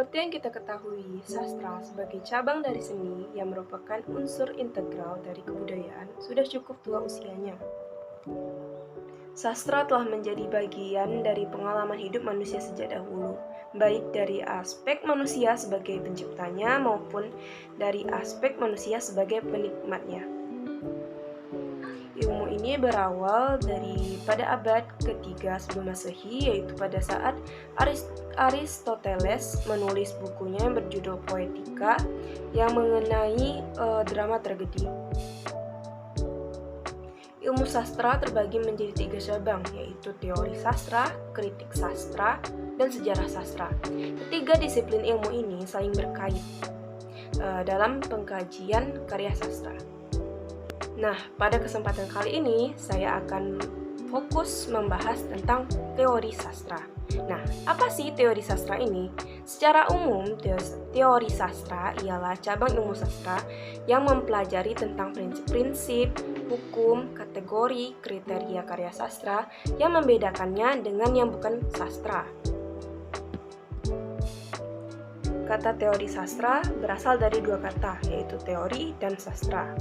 Seperti yang kita ketahui, sastra sebagai cabang dari seni yang merupakan unsur integral dari kebudayaan sudah cukup tua usianya. Sastra telah menjadi bagian dari pengalaman hidup manusia sejak dahulu, baik dari aspek manusia sebagai penciptanya maupun dari aspek manusia sebagai penikmatnya. Ilmu ini berawal pada abad ketiga sebelum Masehi, yaitu pada saat Aristoteles menulis bukunya yang berjudul Poetika yang mengenai drama tragedi. Ilmu sastra terbagi menjadi 3 cabang, yaitu teori sastra, kritik sastra, dan sejarah sastra. Ketiga disiplin ilmu ini saling berkait dalam pengkajian karya sastra. Nah, pada kesempatan kali ini saya akan fokus membahas tentang teori sastra. Nah, apa sih teori sastra ini? Secara umum, teori sastra ialah cabang ilmu sastra yang mempelajari tentang prinsip-prinsip, hukum, kategori, kriteria karya sastra yang membedakannya dengan yang bukan sastra. Kata teori sastra berasal dari 2 kata, yaitu teori dan sastra.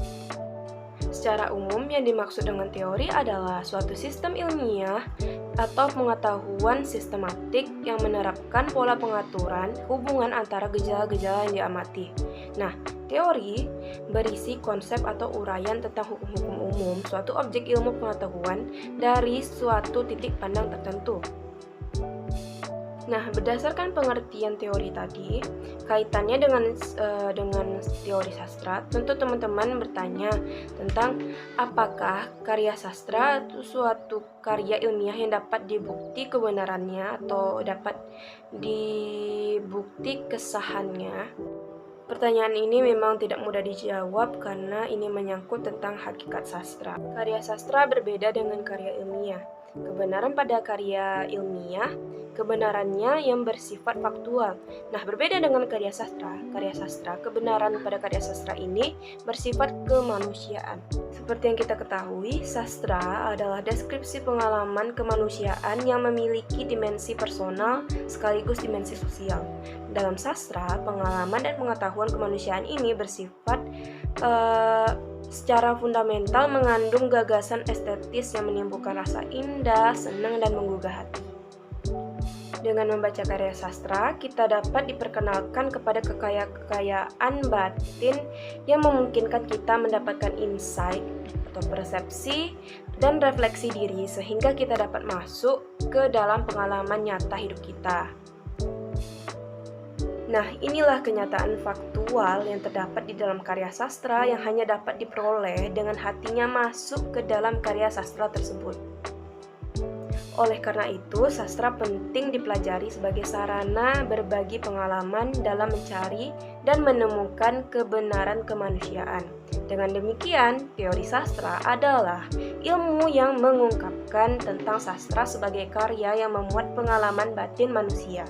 Secara umum, yang dimaksud dengan teori adalah suatu sistem ilmiah atau pengetahuan sistematik yang menerapkan pola pengaturan hubungan antara gejala-gejala yang diamati. Nah, teori berisi konsep atau uraian tentang hukum-hukum umum suatu objek ilmu pengetahuan dari suatu titik pandang tertentu. Nah, berdasarkan pengertian teori tadi, kaitannya dengan teori sastra, tentu teman-teman bertanya tentang apakah karya sastra itu suatu karya ilmiah yang dapat dibukti kebenarannya atau dapat dibukti kesahannya. Pertanyaan ini memang tidak mudah dijawab karena ini menyangkut tentang hakikat sastra. Karya sastra berbeda dengan karya ilmiah. Kebenaran pada karya ilmiah, kebenarannya yang bersifat faktual. Nah, berbeda dengan karya sastra, kebenaran pada karya sastra ini bersifat kemanusiaan. Seperti yang kita ketahui, sastra adalah deskripsi pengalaman kemanusiaan yang memiliki dimensi personal sekaligus dimensi sosial. Dalam sastra, pengalaman dan pengetahuan kemanusiaan ini bersifat secara fundamental mengandung gagasan estetis yang menimbulkan rasa indah, senang, dan menggugah hati. Dengan membaca karya sastra, kita dapat diperkenalkan kepada kekayaan batin yang memungkinkan kita mendapatkan insight atau persepsi dan refleksi diri sehingga kita dapat masuk ke dalam pengalaman nyata hidup kita. Nah, inilah kenyataan faktual yang terdapat di dalam karya sastra yang hanya dapat diperoleh dengan hatinya masuk ke dalam karya sastra tersebut. Oleh karena itu, sastra penting dipelajari sebagai sarana berbagi pengalaman dalam mencari dan menemukan kebenaran kemanusiaan. Dengan demikian, teori sastra adalah ilmu yang mengungkapkan tentang sastra sebagai karya yang memuat pengalaman batin manusia.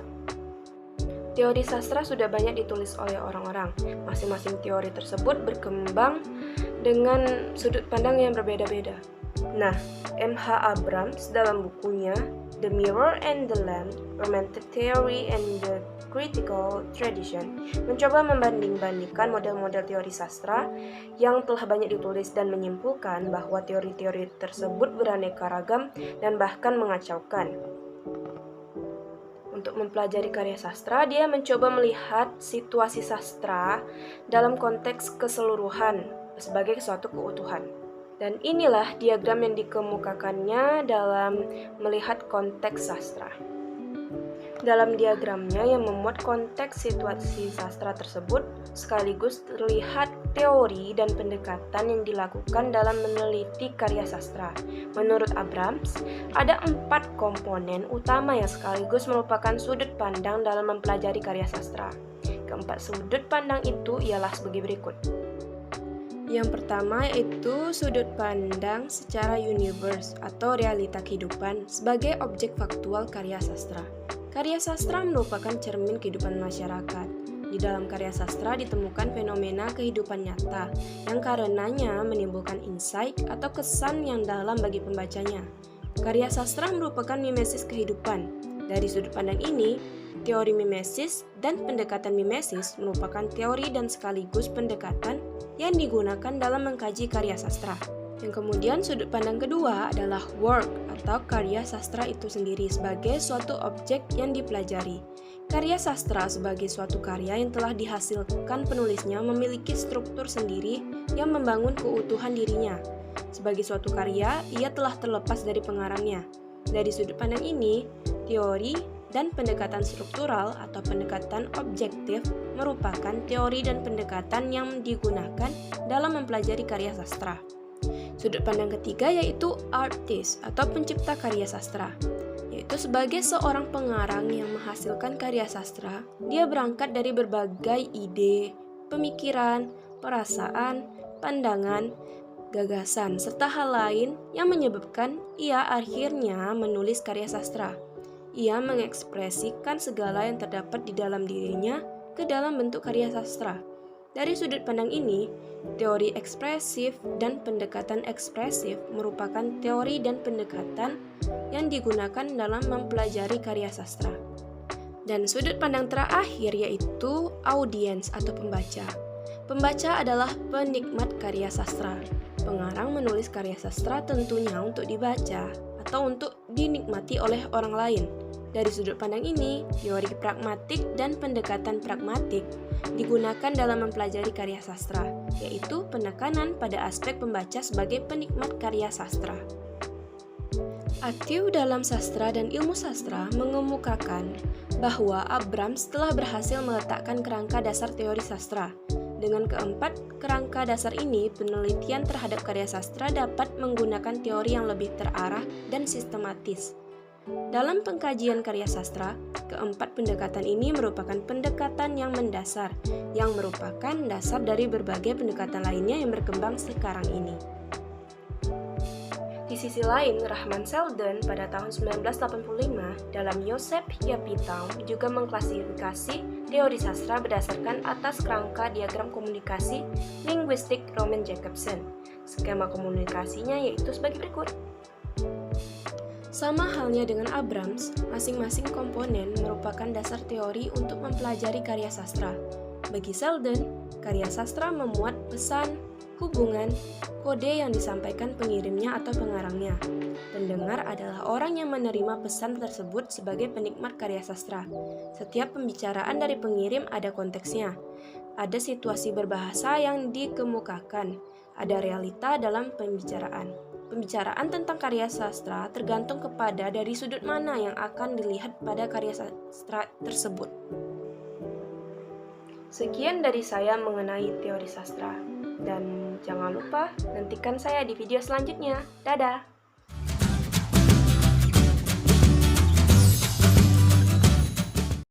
Teori sastra sudah banyak ditulis oleh orang-orang. Masing-masing teori tersebut berkembang dengan sudut pandang yang berbeda-beda. Nah, M.H. Abrams dalam bukunya The Mirror and the Lamp, Romantic Theory and the Critical Tradition mencoba membanding-bandingkan model-model teori sastra yang telah banyak ditulis dan menyimpulkan bahwa teori-teori tersebut beraneka ragam dan bahkan mengacaukan. Untuk mempelajari karya sastra, dia mencoba melihat situasi sastra dalam konteks keseluruhan sebagai suatu keutuhan. Dan inilah diagram yang dikemukakannya dalam melihat konteks sastra. Dalam diagramnya yang memuat konteks situasi sastra tersebut, sekaligus terlihat teori dan pendekatan yang dilakukan dalam meneliti karya sastra. Menurut Abrams, ada 4 komponen utama yang sekaligus merupakan sudut pandang dalam mempelajari karya sastra. Keempat sudut pandang itu ialah sebagai berikut. Yang pertama yaitu sudut pandang secara universe atau realita kehidupan sebagai objek faktual karya sastra. Karya sastra merupakan cermin kehidupan masyarakat. Di dalam karya sastra ditemukan fenomena kehidupan nyata yang karenanya menimbulkan insight atau kesan yang dalam bagi pembacanya. Karya sastra merupakan mimesis kehidupan. Dari sudut pandang ini, Teori mimesis dan pendekatan mimesis merupakan teori dan sekaligus pendekatan yang digunakan dalam mengkaji karya sastra. Yang kemudian sudut pandang kedua adalah work atau karya sastra itu sendiri sebagai suatu objek yang dipelajari. Karya sastra sebagai suatu karya yang telah dihasilkan penulisnya memiliki struktur sendiri yang membangun keutuhan dirinya. Sebagai suatu karya, ia telah terlepas dari pengarangnya. Dari sudut pandang ini, teori dan pendekatan struktural atau pendekatan objektif merupakan teori dan pendekatan yang digunakan dalam mempelajari karya sastra. Sudut pandang ketiga yaitu artist atau pencipta karya sastra, yaitu sebagai seorang pengarang yang menghasilkan karya sastra. Dia berangkat dari berbagai ide, pemikiran, perasaan, pandangan, gagasan, serta hal lain yang menyebabkan ia akhirnya menulis karya sastra. Ia mengekspresikan segala yang terdapat di dalam dirinya ke dalam bentuk karya sastra. Dari sudut pandang ini, teori ekspresif dan pendekatan ekspresif merupakan teori dan pendekatan yang digunakan dalam mempelajari karya sastra. Dan sudut pandang terakhir yaitu audiens atau pembaca. Pembaca adalah penikmat karya sastra. Pengarang menulis karya sastra tentunya untuk dibaca atau untuk dinikmati oleh orang lain. Dari sudut pandang ini, teori pragmatik dan pendekatan pragmatik digunakan dalam mempelajari karya sastra, yaitu penekanan pada aspek pembaca sebagai penikmat karya sastra. Aktif dalam sastra dan ilmu sastra mengemukakan bahwa Abrams telah berhasil meletakkan kerangka dasar teori sastra. Dengan keempat kerangka dasar ini, penelitian terhadap karya sastra dapat menggunakan teori yang lebih terarah dan sistematis. Dalam pengkajian karya sastra, keempat pendekatan ini merupakan pendekatan yang mendasar, yang merupakan dasar dari berbagai pendekatan lainnya yang berkembang sekarang ini. Di sisi lain, Rahman Selden pada tahun 1985 dalam Joseph Yapitown juga mengklasifikasi teori sastra berdasarkan atas kerangka diagram komunikasi linguistik Roman Jakobson. Skema komunikasinya yaitu sebagai berikut. Sama halnya dengan Abrams, masing-masing komponen merupakan dasar teori untuk mempelajari karya sastra. Bagi Selden, karya sastra memuat pesan, hubungan, kode yang disampaikan pengirimnya atau pengarangnya. Pendengar adalah orang yang menerima pesan tersebut sebagai penikmat karya sastra. Setiap pembicaraan dari pengirim ada konteksnya. Ada situasi berbahasa yang dikemukakan. Ada realita dalam pembicaraan. Pembicaraan tentang karya sastra tergantung kepada dari sudut mana yang akan dilihat pada karya sastra tersebut. Sekian dari saya mengenai teori sastra. Dan jangan lupa nantikan saya di video selanjutnya. Dadah!